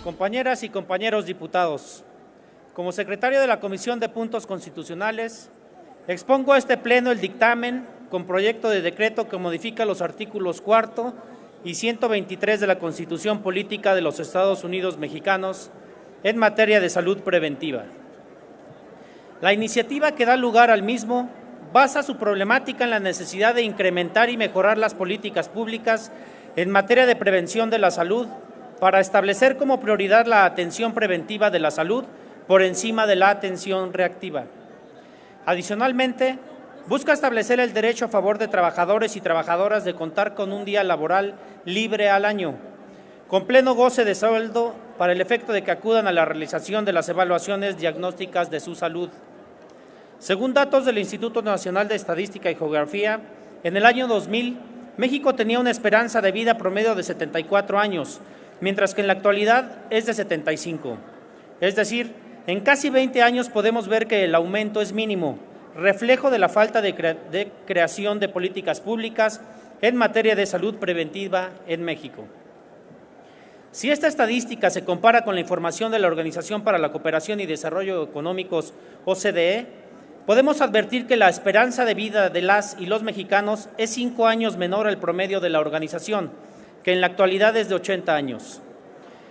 Compañeras y compañeros diputados, como secretario de la Comisión de Puntos Constitucionales, expongo a este Pleno el dictamen con proyecto de decreto que modifica los artículos 4 y 123 de la Constitución Política de los Estados Unidos Mexicanos en materia de salud preventiva. La iniciativa que da lugar al mismo basa su problemática en la necesidad de incrementar y mejorar las políticas públicas en materia de prevención de la salud para establecer como prioridad la atención preventiva de la salud por encima de la atención reactiva. Adicionalmente, busca establecer el derecho a favor de trabajadores y trabajadoras de contar con un día laboral libre al año, con pleno goce de sueldo para el efecto de que acudan a la realización de las evaluaciones diagnósticas de su salud. Según datos del Instituto Nacional de Estadística y Geografía, en el año 2000, México tenía una esperanza de vida promedio de 74 años, mientras que en la actualidad es de 75. Es decir, en casi 20 años podemos ver que el aumento es mínimo, reflejo de la falta de creación de políticas públicas en materia de salud preventiva en México. Si esta estadística se compara con la información de la Organización para la Cooperación y Desarrollo Económicos, OCDE, podemos advertir que la esperanza de vida de las y los mexicanos es 5 años menor al promedio de la organización, que en la actualidad es de 80 años.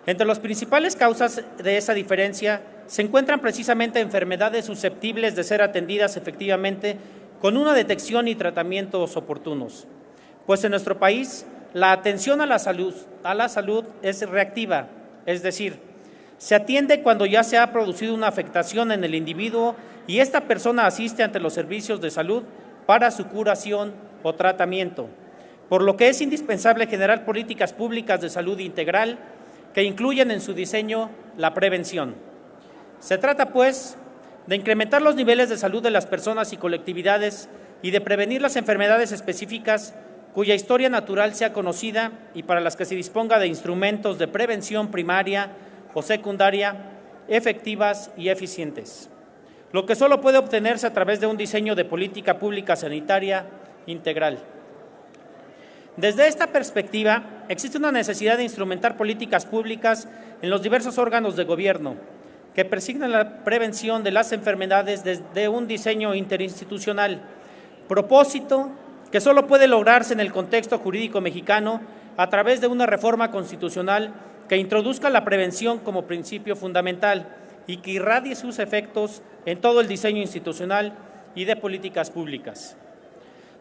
Entre las principales causas de esa diferencia se encuentran precisamente enfermedades susceptibles de ser atendidas efectivamente con una detección y tratamientos oportunos, pues en nuestro país la atención a la salud es reactiva, es decir, se atiende cuando ya se ha producido una afectación en el individuo y esta persona asiste ante los servicios de salud para su curación o tratamiento, por lo que es indispensable generar políticas públicas de salud integral que incluyan en su diseño la prevención. Se trata, pues, de incrementar los niveles de salud de las personas y colectividades y de prevenir las enfermedades específicas cuya historia natural sea conocida y para las que se disponga de instrumentos de prevención primaria o secundaria efectivas y eficientes, lo que solo puede obtenerse a través de un diseño de política pública sanitaria integral. Desde esta perspectiva, existe una necesidad de instrumentar políticas públicas en los diversos órganos de gobierno que persiguen la prevención de las enfermedades desde un diseño interinstitucional, propósito que solo puede lograrse en el contexto jurídico mexicano a través de una reforma constitucional que introduzca la prevención como principio fundamental y que irradie sus efectos en todo el diseño institucional y de políticas públicas.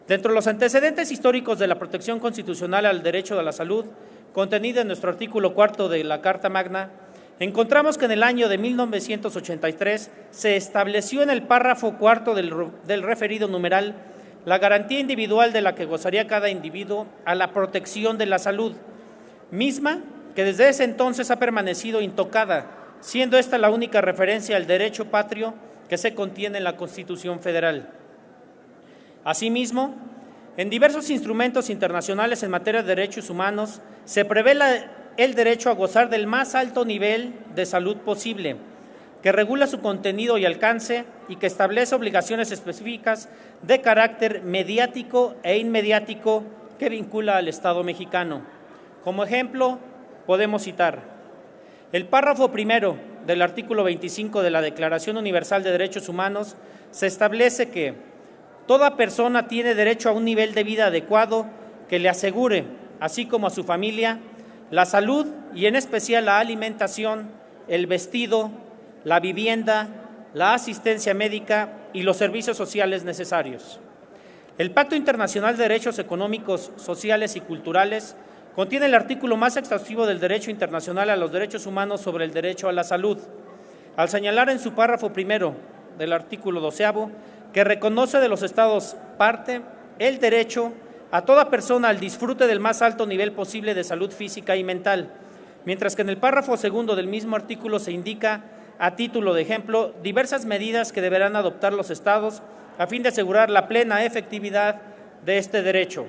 Dentro de los antecedentes históricos de la protección constitucional al derecho a la salud, contenida en nuestro artículo 4 de la Carta Magna, encontramos que en el año de 1983 se estableció en el párrafo 4 del referido numeral la garantía individual de la que gozaría cada individuo a la protección de la salud, misma que desde ese entonces ha permanecido intocada, siendo esta la única referencia al derecho patrio que se contiene en la Constitución Federal. Asimismo, en diversos instrumentos internacionales en materia de derechos humanos se prevé el derecho a gozar del más alto nivel de salud posible, que regula su contenido y alcance y que establece obligaciones específicas de carácter mediático e inmediático que vincula al Estado mexicano. Como ejemplo, podemos citar el párrafo primero del artículo 25 de la Declaración Universal de Derechos Humanos. Se establece que toda persona tiene derecho a un nivel de vida adecuado que le asegure, así como a su familia, la salud y en especial la alimentación, el vestido, la vivienda, la asistencia médica y los servicios sociales necesarios. El Pacto Internacional de Derechos Económicos, Sociales y Culturales contiene el artículo más exhaustivo del derecho internacional a los derechos humanos sobre el derecho a la salud, al señalar en su párrafo primero del artículo 12º que reconoce de los Estados parte el derecho a toda persona al disfrute del más alto nivel posible de salud física y mental, mientras que en el párrafo segundo del mismo artículo se indica, a título de ejemplo, diversas medidas que deberán adoptar los Estados a fin de asegurar la plena efectividad de este derecho.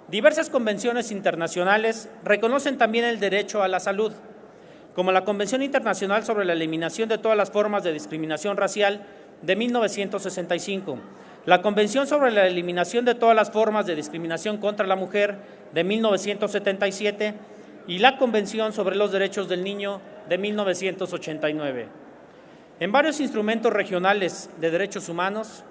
Diversas convenciones internacionales reconocen también el derecho a la salud, como la Convención Internacional sobre la Eliminación de todas las formas de discriminación racial de 1965, la Convención sobre la Eliminación de todas las formas de discriminación contra la mujer de 1977 y la Convención sobre los Derechos del Niño de 1989. En varios instrumentos regionales de derechos humanos,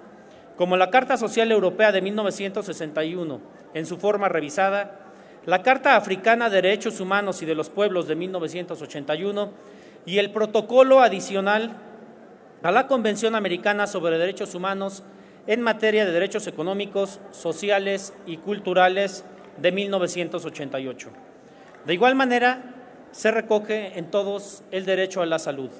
como la Carta Social Europea de 1961, en su forma revisada, la Carta Africana de Derechos Humanos y de los Pueblos de 1981 y el Protocolo adicional a la Convención Americana sobre Derechos Humanos en materia de derechos económicos, sociales y culturales de 1988. De igual manera, se recoge en todos el derecho a la salud.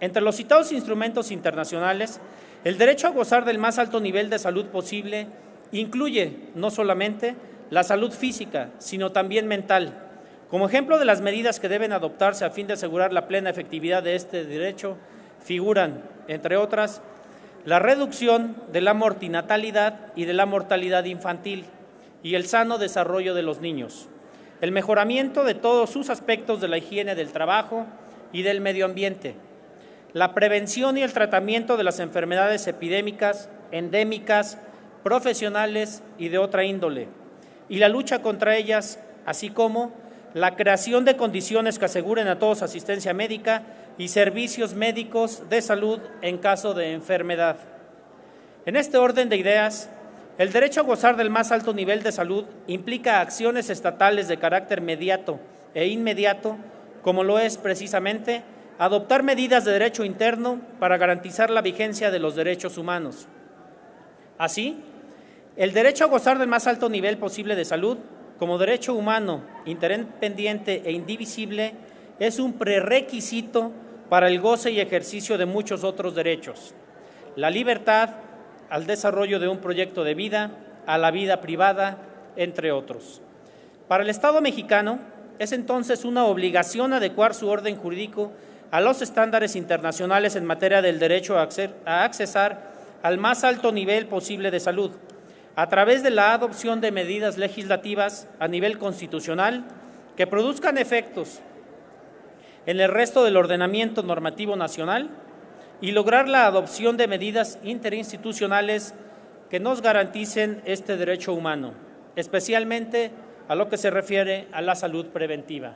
Entre los citados instrumentos internacionales, el derecho a gozar del más alto nivel de salud posible incluye no solamente la salud física, sino también mental. Como ejemplo de las medidas que deben adoptarse a fin de asegurar la plena efectividad de este derecho, figuran, entre otras, la reducción de la mortinatalidad y de la mortalidad infantil y el sano desarrollo de los niños, el mejoramiento de todos sus aspectos de la higiene del trabajo y del medio ambiente, la prevención y el tratamiento de las enfermedades epidémicas, endémicas, profesionales y de otra índole, y la lucha contra ellas, así como la creación de condiciones que aseguren a todos asistencia médica y servicios médicos de salud en caso de enfermedad. En este orden de ideas, el derecho a gozar del más alto nivel de salud implica acciones estatales de carácter mediato e inmediato, como lo es precisamente adoptar medidas de derecho interno para garantizar la vigencia de los derechos humanos. Así, el derecho a gozar del más alto nivel posible de salud, como derecho humano, interdependiente e indivisible, es un prerequisito para el goce y ejercicio de muchos otros derechos: la libertad, al desarrollo de un proyecto de vida, a la vida privada, entre otros. Para el Estado mexicano, es entonces una obligación adecuar su orden jurídico a los estándares internacionales en materia del derecho a accesar al más alto nivel posible de salud, a través de la adopción de medidas legislativas a nivel constitucional que produzcan efectos en el resto del ordenamiento normativo nacional y lograr la adopción de medidas interinstitucionales que nos garanticen este derecho humano, especialmente a lo que se refiere a la salud preventiva.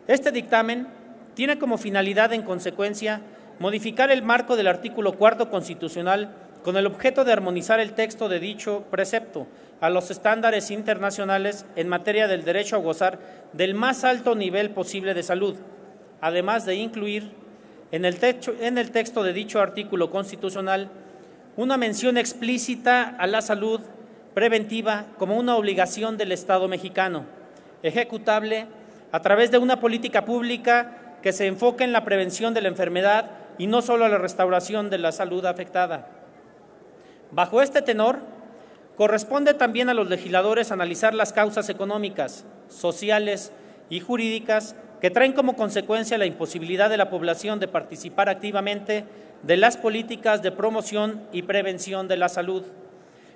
Este dictamen tiene como finalidad, en consecuencia, modificar el marco del artículo 4 constitucional con el objeto de armonizar el texto de dicho precepto a los estándares internacionales en materia del derecho a gozar del más alto nivel posible de salud, además de incluir en el texto de dicho artículo constitucional una mención explícita a la salud preventiva como una obligación del Estado mexicano, ejecutable a través de una política pública que se enfoque en la prevención de la enfermedad y no solo a la restauración de la salud afectada. Bajo este tenor, corresponde también a los legisladores analizar las causas económicas, sociales y jurídicas que traen como consecuencia la imposibilidad de la población de participar activamente de las políticas de promoción y prevención de la salud.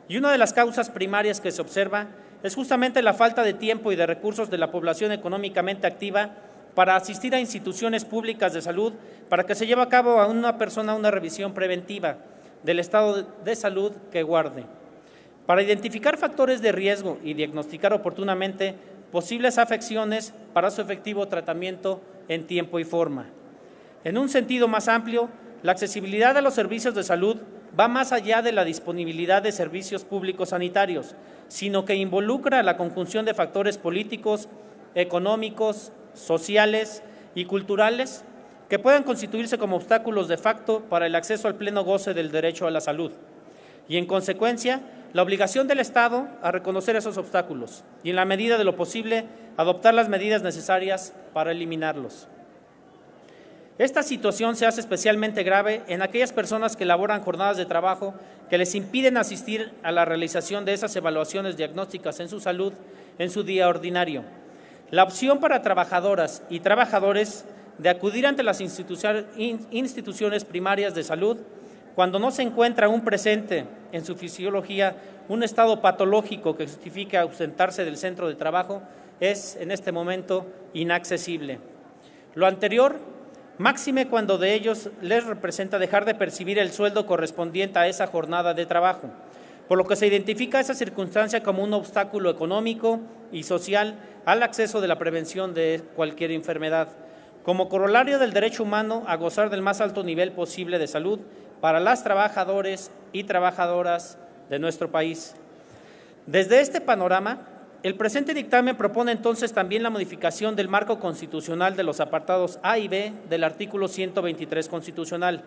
Y una de las causas primarias que se observa es justamente la falta de tiempo y de recursos de la población económicamente activa para asistir a instituciones públicas de salud para que se lleve a cabo a una persona una revisión preventiva del estado de salud que guarde, para identificar factores de riesgo y diagnosticar oportunamente posibles afecciones para su efectivo tratamiento en tiempo y forma. En un sentido más amplio, la accesibilidad a los servicios de salud va más allá de la disponibilidad de servicios públicos sanitarios, sino que involucra la conjunción de factores políticos, económicos, sociales y culturales que puedan constituirse como obstáculos de facto para el acceso al pleno goce del derecho a la salud y, en consecuencia, la obligación del Estado a reconocer esos obstáculos y, en la medida de lo posible, adoptar las medidas necesarias para eliminarlos. Esta situación se hace especialmente grave en aquellas personas que elaboran jornadas de trabajo que les impiden asistir a la realización de esas evaluaciones diagnósticas en su salud en su día ordinario. La opción para trabajadoras y trabajadores de acudir ante las instituciones primarias de salud cuando no se encuentra aún presente en su fisiología un estado patológico que justifique ausentarse del centro de trabajo es, en este momento, inaccesible. Lo anterior, máxime cuando de ellos les representa dejar de percibir el sueldo correspondiente a esa jornada de trabajo, por lo que se identifica esa circunstancia como un obstáculo económico y social al acceso de la prevención de cualquier enfermedad, como corolario del derecho humano a gozar del más alto nivel posible de salud para las trabajadores y trabajadoras de nuestro país. Desde este panorama, el presente dictamen propone entonces también la modificación del marco constitucional de los apartados A y B del artículo 123 constitucional,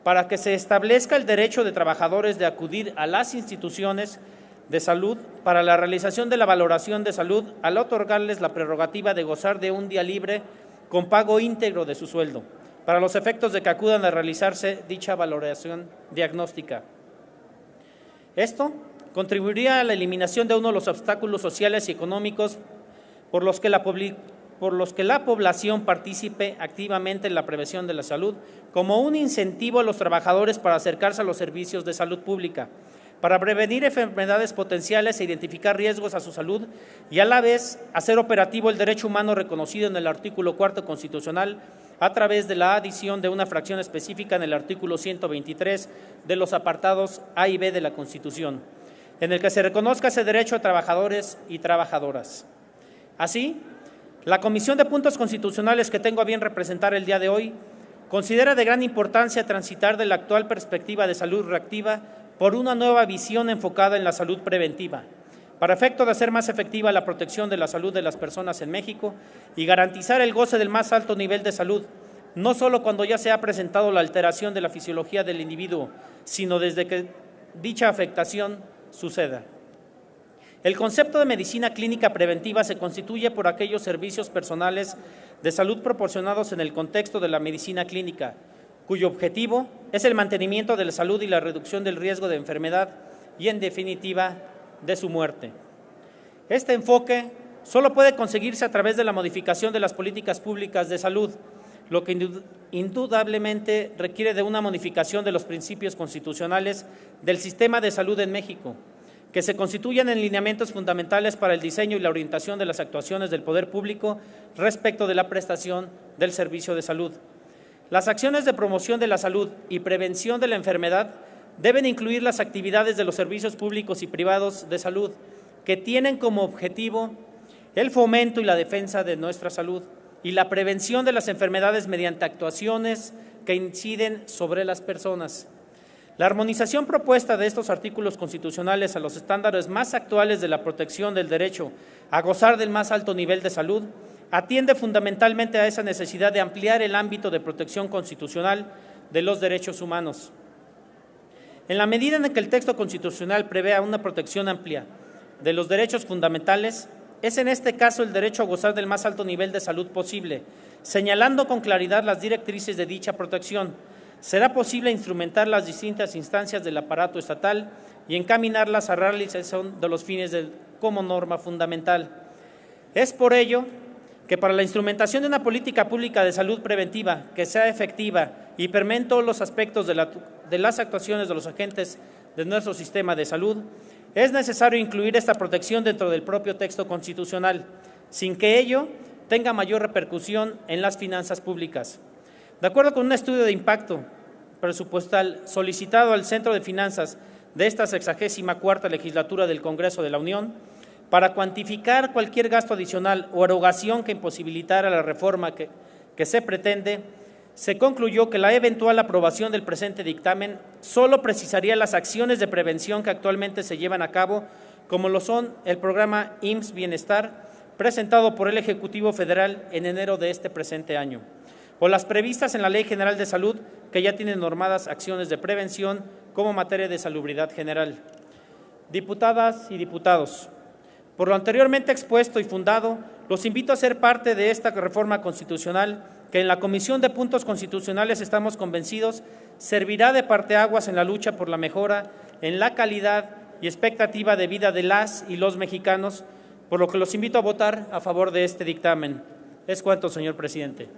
para que se establezca el derecho de trabajadores de acudir a las instituciones de salud para la realización de la valoración de salud al otorgarles la prerrogativa de gozar de un día libre con pago íntegro de su sueldo, para los efectos de que acudan a realizarse dicha valoración diagnóstica. Esto contribuiría a la eliminación de uno de los obstáculos sociales y económicos por los que la población participe activamente en la prevención de la salud, como un incentivo a los trabajadores para acercarse a los servicios de salud pública, para prevenir enfermedades potenciales e identificar riesgos a su salud y a la vez hacer operativo el derecho humano reconocido en el artículo 4 constitucional a través de la adición de una fracción específica en el artículo 123 de los apartados A y B de la Constitución, en el que se reconozca ese derecho a trabajadores y trabajadoras. Así, la Comisión de Puntos Constitucionales que tengo a bien representar el día de hoy considera de gran importancia transitar de la actual perspectiva de salud reactiva por una nueva visión enfocada en la salud preventiva, para efecto de hacer más efectiva la protección de la salud de las personas en México y garantizar el goce del más alto nivel de salud, no solo cuando ya se ha presentado la alteración de la fisiología del individuo, sino desde que dicha afectación suceda. El concepto de medicina clínica preventiva se constituye por aquellos servicios personales de salud proporcionados en el contexto de la medicina clínica, cuyo objetivo es el mantenimiento de la salud y la reducción del riesgo de enfermedad y, en definitiva, de su muerte. Este enfoque solo puede conseguirse a través de la modificación de las políticas públicas de salud, lo que indudablemente requiere de una modificación de los principios constitucionales del sistema de salud en México, que se constituyan en lineamientos fundamentales para el diseño y la orientación de las actuaciones del poder público respecto de la prestación del servicio de salud. Las acciones de promoción de la salud y prevención de la enfermedad deben incluir las actividades de los servicios públicos y privados de salud, que tienen como objetivo el fomento y la defensa de nuestra salud y la prevención de las enfermedades mediante actuaciones que inciden sobre las personas. La armonización propuesta de estos artículos constitucionales a los estándares más actuales de la protección del derecho a gozar del más alto nivel de salud atiende fundamentalmente a esa necesidad de ampliar el ámbito de protección constitucional de los derechos humanos. En la medida en que el texto constitucional prevea una protección amplia de los derechos fundamentales, es en este caso el derecho a gozar del más alto nivel de salud posible, señalando con claridad las directrices de dicha protección. Será posible instrumentar las distintas instancias del aparato estatal y encaminarlas a realización de los fines como norma fundamental. Es por ello que para la instrumentación de una política pública de salud preventiva que sea efectiva y permee en todos los aspectos de las actuaciones de los agentes de nuestro sistema de salud, es necesario incluir esta protección dentro del propio texto constitucional, sin que ello tenga mayor repercusión en las finanzas públicas. De acuerdo con un estudio de impacto presupuestal solicitado al Centro de Finanzas de esta 64ª legislatura del Congreso de la Unión, para cuantificar cualquier gasto adicional o erogación que imposibilitara la reforma que se pretende, se concluyó que la eventual aprobación del presente dictamen solo precisaría las acciones de prevención que actualmente se llevan a cabo, como lo son el programa IMSS Bienestar, presentado por el Ejecutivo Federal en enero de este presente año, o las previstas en la Ley General de Salud, que ya tienen normadas acciones de prevención como materia de salubridad general. Diputadas y diputados, por lo anteriormente expuesto y fundado, los invito a ser parte de esta reforma constitucional que en la Comisión de Puntos Constitucionales estamos convencidos servirá de parteaguas en la lucha por la mejora en la calidad y expectativa de vida de las y los mexicanos, por lo que los invito a votar a favor de este dictamen. Es cuanto, señor presidente.